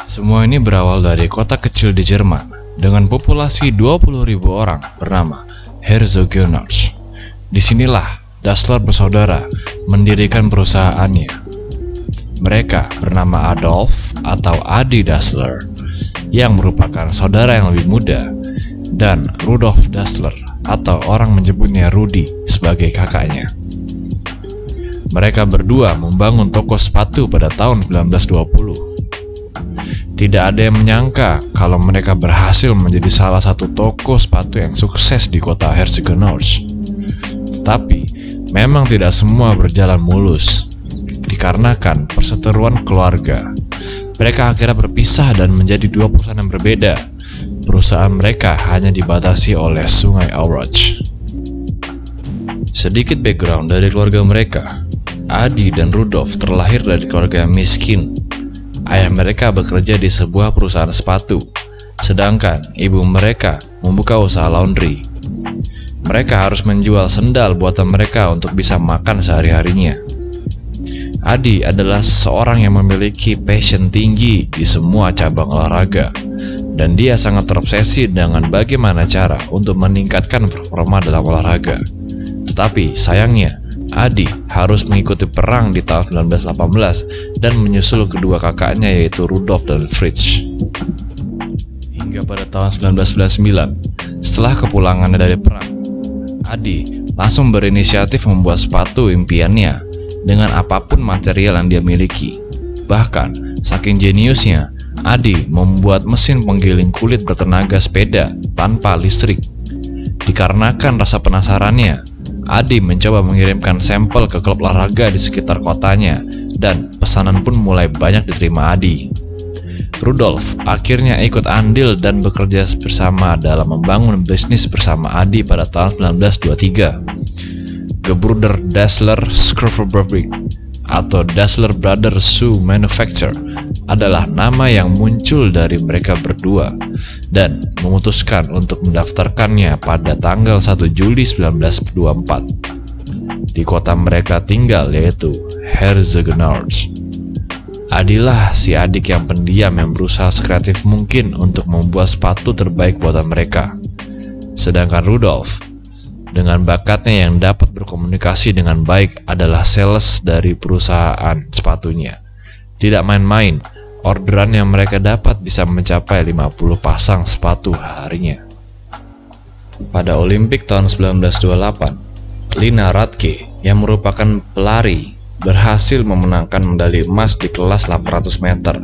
Semua ini berawal dari kota kecil di Jerman dengan populasi 20.000 orang bernama Herzogenaurach. Disinilah Dassler bersaudara mendirikan perusahaannya. Mereka bernama Adolf atau Adi Dassler yang merupakan saudara yang lebih muda, dan Rudolf Dassler atau orang menyebutnya Rudi sebagai kakaknya. Mereka berdua membangun toko sepatu pada tahun 1920. Tidak ada yang menyangka kalau mereka berhasil menjadi salah satu toko sepatu yang sukses di kota Herzogenaurach. Tetapi, memang tidak semua berjalan mulus. Dikarenakan perseteruan keluarga, mereka akhirnya berpisah dan menjadi dua perusahaan yang berbeda. Perusahaan mereka hanya dibatasi oleh Sungai Aurach. Sedikit background dari keluarga mereka. Adi dan Rudolf terlahir dari keluarga yang miskin. Ayah mereka bekerja di sebuah perusahaan sepatu, sedangkan ibu mereka membuka usaha laundry. Mereka harus menjual sendal buatan mereka untuk bisa makan sehari-harinya. Adi adalah seorang yang memiliki passion tinggi di semua cabang olahraga, dan dia sangat terobsesi dengan bagaimana cara untuk meningkatkan performa dalam olahraga. Tetapi sayangnya, Adi harus mengikuti perang di tahun 1918 dan menyusul kedua kakaknya yaitu Rudolf dan Fritz. Hingga pada tahun 1999, setelah kepulangannya dari perang, Adi langsung berinisiatif membuat sepatu impiannya dengan apapun material yang dia miliki. Bahkan, saking jeniusnya, Adi membuat mesin penggiling kulit bertenaga sepeda tanpa listrik. Dikarenakan rasa penasarannya, Adi mencoba mengirimkan sampel ke klub olahraga di sekitar kotanya, dan pesanan pun mulai banyak diterima Adi. Rudolf akhirnya ikut andil dan bekerja bersama dalam membangun bisnis bersama Adi pada tahun 1923. Gebrüder Dassler Schuhfabrik atau Dassler Brothers Shoe Manufacture adalah nama yang muncul dari mereka berdua dan memutuskan untuk mendaftarkannya pada tanggal 1 Juli 1924 di kota mereka tinggal yaitu Herzogenaurach. Adilah si adik yang pendiam yang berusaha sekreatif mungkin untuk membuat sepatu terbaik buatan mereka. Sedangkan Rudolf dengan bakatnya yang dapat berkomunikasi dengan baik adalah sales dari perusahaan sepatunya. Tidak main-main, orderan yang mereka dapat bisa mencapai 50 pasang sepatu harinya. Pada Olimpik tahun 1928, Lina Radke yang merupakan pelari berhasil memenangkan medali emas di kelas 800 meter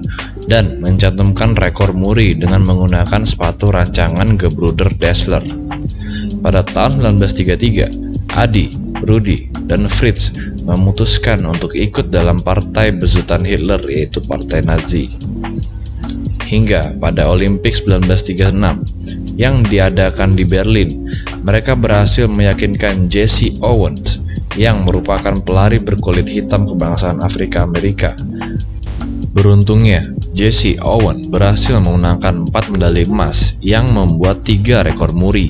dan mencantumkan rekor muri dengan menggunakan sepatu rancangan Gebrüder Dassler. Pada tahun 1933, Adi, Rudi, dan Fritz memutuskan untuk ikut dalam partai besutan Hitler yaitu Partai Nazi. Hingga pada Olimpik 1936 yang diadakan di Berlin, mereka berhasil meyakinkan Jesse Owens yang merupakan pelari berkulit hitam kebangsaan Afrika Amerika. Beruntungnya, Jesse Owens berhasil memenangkan 4 medali emas yang membuat 3 rekor muri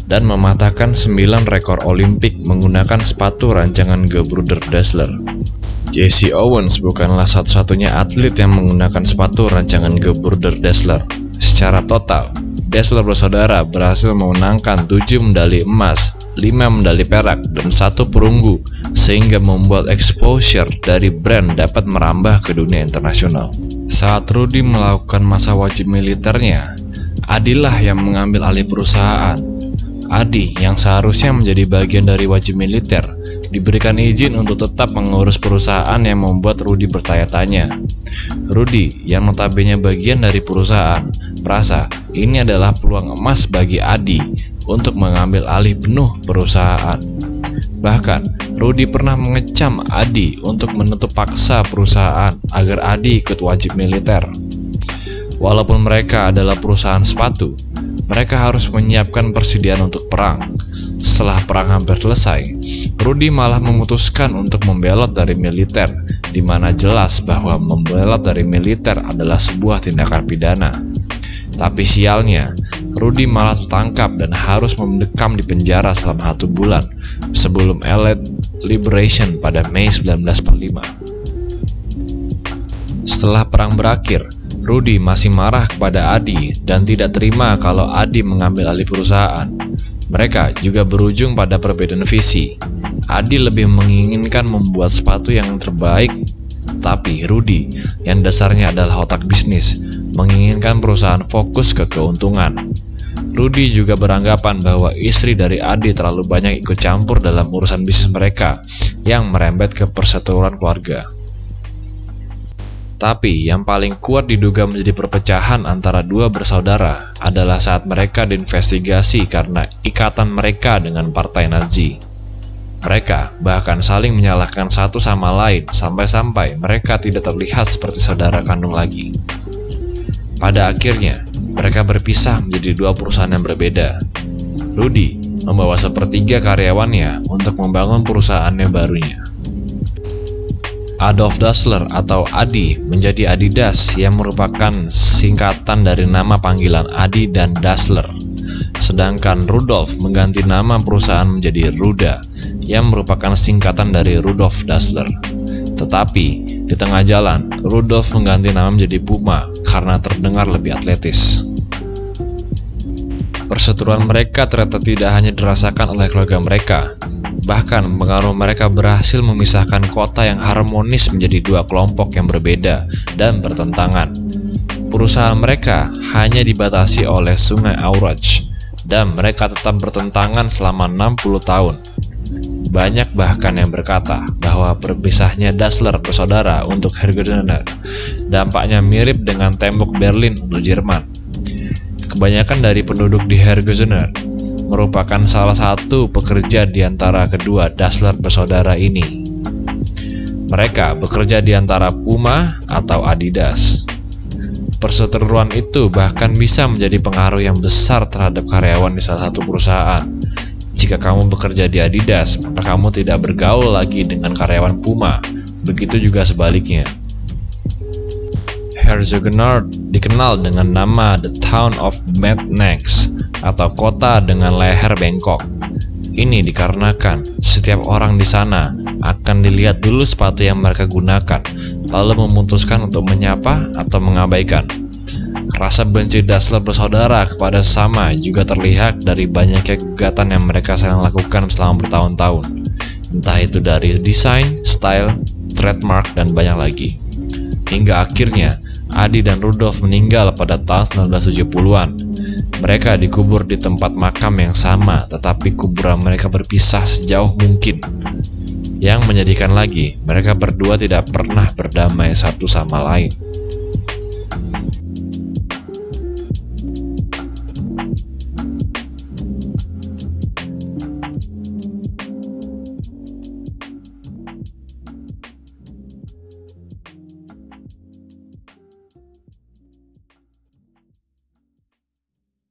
dan mematahkan 9 rekor Olimpik menggunakan sepatu rancangan Gebrüder Dassler. Jesse Owens bukanlah satu-satunya atlet yang menggunakan sepatu rancangan Gebrüder Dassler. Secara total, Dassler bersaudara berhasil memenangkan 7 medali emas, 5 medali perak, dan 1 perunggu, sehingga membuat exposure dari brand dapat merambah ke dunia internasional. Saat Rudi melakukan masa wajib militernya, Adilah yang mengambil alih perusahaan. Adi yang seharusnya menjadi bagian dari wajib militer diberikan izin untuk tetap mengurus perusahaan yang membuat Rudi bertanya-tanya. Rudi yang notabene bagian dari perusahaan merasa ini adalah peluang emas bagi Adi untuk mengambil alih penuh perusahaan. Bahkan Rudi pernah mengecam Adi untuk menutup paksa perusahaan agar Adi ikut wajib militer. Walaupun mereka adalah perusahaan sepatu, mereka harus menyiapkan persediaan untuk perang. Setelah perang hampir selesai, Rudi malah memutuskan untuk membelot dari militer, di mana jelas bahwa membelot dari militer adalah sebuah tindakan pidana. Tapi sialnya, Rudi malah tertangkap dan harus mendekam di penjara selama 1 bulan sebelum elit Liberation pada Mei 1945. Setelah perang berakhir, Rudy masih marah kepada Adi dan tidak terima kalau Adi mengambil alih perusahaan. Mereka juga berujung pada perbedaan visi. Adi lebih menginginkan membuat sepatu yang terbaik, tapi Rudy, yang dasarnya adalah otak bisnis, menginginkan perusahaan fokus ke keuntungan. Rudy juga beranggapan bahwa istri dari Adi terlalu banyak ikut campur dalam urusan bisnis mereka yang merembet ke perseteruan keluarga. Tapi yang paling kuat diduga menjadi perpecahan antara dua bersaudara adalah saat mereka diinvestigasi karena ikatan mereka dengan partai Nazi. Mereka bahkan saling menyalahkan satu sama lain sampai-sampai mereka tidak terlihat seperti saudara kandung lagi. Pada akhirnya, mereka berpisah menjadi dua perusahaan yang berbeda. Rudy membawa sepertiga karyawannya untuk membangun perusahaannya barunya. Adolf Dassler atau Adi menjadi Adidas yang merupakan singkatan dari nama panggilan Adi dan Dassler. Sedangkan Rudolf mengganti nama perusahaan menjadi Ruda yang merupakan singkatan dari Rudolf Dassler. Tetapi di tengah jalan, Rudolf mengganti nama menjadi Puma karena terdengar lebih atletis. Perseteruan mereka ternyata tidak hanya dirasakan oleh keluarga mereka. Bahkan pengaruh mereka berhasil memisahkan kota yang harmonis menjadi dua kelompok yang berbeda dan bertentangan. Perusahaan mereka hanya dibatasi oleh sungai Aurach, dan mereka tetap bertentangan selama 60 tahun. Banyak bahkan yang berkata bahwa berpisahnya Dassler bersaudara untuk Herzogenaurach dampaknya mirip dengan tembok Berlin untuk Jerman. Kebanyakan dari penduduk di Herzogenaurach merupakan salah satu pekerja di antara kedua Dassler bersaudara ini. Mereka bekerja di antara Puma atau Adidas. Perseteruan itu bahkan bisa menjadi pengaruh yang besar terhadap karyawan di salah satu perusahaan. Jika kamu bekerja di Adidas, maka kamu tidak bergaul lagi dengan karyawan Puma. Begitu juga sebaliknya. Herzogenaurach dikenal dengan nama The Town of Mad Necks atau kota dengan leher bengkok. Ini dikarenakan setiap orang di sana akan dilihat dulu sepatu yang mereka gunakan, lalu memutuskan untuk menyapa atau mengabaikan. Rasa benci Dassler bersaudara kepada sesama juga terlihat dari banyaknya gugatan yang mereka sedang lakukan selama bertahun-tahun. Entah itu dari desain, style, trademark, dan banyak lagi. Hingga akhirnya, Adi dan Rudolf meninggal pada tahun 1970-an. Mereka dikubur di tempat makam yang sama, tetapi kuburan mereka berpisah sejauh mungkin. Yang menyedihkan lagi, mereka berdua tidak pernah berdamai satu sama lain.